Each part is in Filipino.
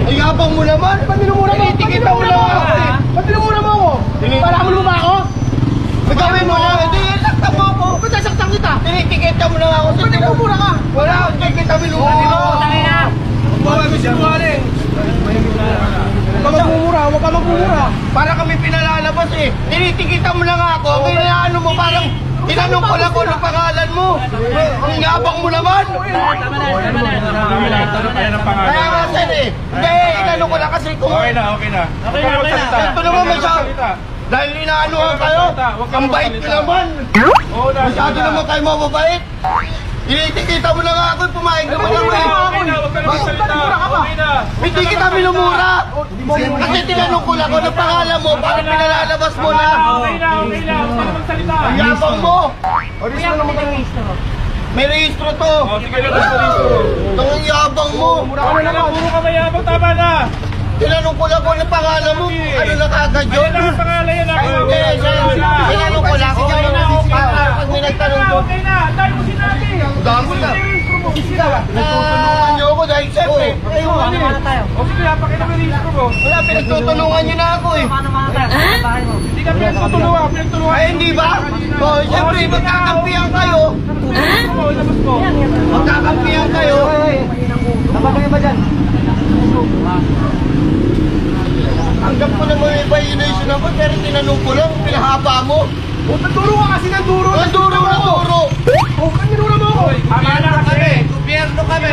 Iyabang mo naman. Ba't minumura mo? Tinitikita mo lang ako eh. Ba't minumura mo ako? Parahamon mo ba ako? Nagawin mo lang. Hindi, saktan mo ako. Ba't sasaktan kita? Tinitikita mo lang ako. Ba't minumura ka? Wala akong tikita minumura nito. Huwag ka sinungaling. Huwag ka magmumura, huwag ka magmumura. Para kami pinalalabas eh. Tinitikita mo lang ako. Kaya ano mo parang tinanong ko lang kung ano pangalan mo. Ang yabang mo naman. Kaya nga sir eh. Hindi, inanong ko lang kasi kung... Okay na. Ito naman masyado. Dahil inaanuhan kayo. Ang bait ko naman. Masyado naman kayo mababait. Tinitikita mo lang ako. Pumayag naman ako eh. Hindi kita minumura. Kasi tinanong ko lang kung ano pangalan mo. Para pinalalabas mo na. Okay na. Huwag ka magsalita. Ang yabang mo. May rehistro to. Sige na magsalita. Itong yabang mo. Puro ka mayabang, tama na. Tinanong ko lang kung ano pangalan mo. Ano na kagad yun? Ayun ang pangalan yan. Hindi, tinanong ko lang kung ano pag may nagtanong ko. Okay na. Dahil mo sinabi. Dami na. Tutulungan niyo ako dahil siyempre. Ayun, O sige, pakita mo yung registro mo. wala, pinagtutulungan niyo na ako eh. Hindi ka pinagtutulungan. Ay, hindi ba? O, siyempre, magkakampihan kayo. Labas mo. Magkakampihan kayo. Napagay ba dyan? Tanggap ko naman may violation ako, pero tinanong ko lang, pinahaba mo. O, nagduro ka kasi ng duro. Ang duro na duro. O, ba't minura mo ako? Tama na kasi. Gobyerno kami.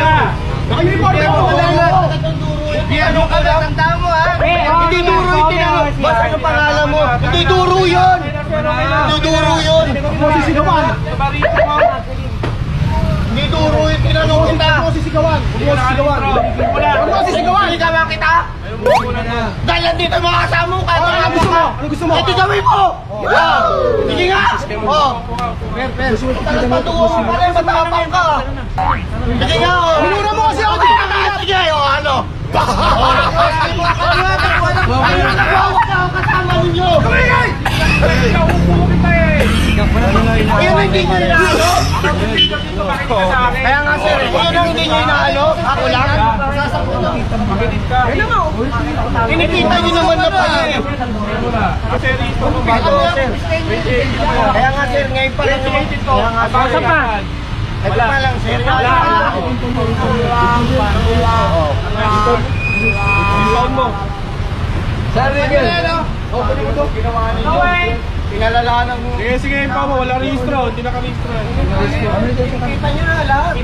Naka-uniform ako. Gobyerno ka lang. Tandaan mo ha. Hindi duro yung tinanong. Basta ang pangalan mo. Hindi duro yun. Hindi duro yun. Huwag mo sisigawan. Hindi duro yung tinanong kita. Huwag mo sisigawan. Huwag mo sisigawan. Huwag mo sisigawan. Hindi ka kita. Dahil nandito yung mga kasama mo. Ano gusto mo? Ano gusto mo? Ito gawin mo. Sige nga. Talagang patuwa ka pa rin. Matapang ka. Sige nga. Minura mo kasi ako. Di ka nakakaya. Sige. Ano? Kasama ninyo. Ayun hindi nyo inaano. Kaya nga sir, ayun ang hindi nyo inaano. Ako lang. Kinikita nyo naman na pala eh. Kasi registro mo Ano sir? Kaya nga sir, ngayon pa lang naman. Kaya nga sir. Ito pa lang sir. Sir, Rigel. Pinalalanan mo. Sige, pa mo. Wala registro. Hindi naka-registro. Kita nyo na lahat.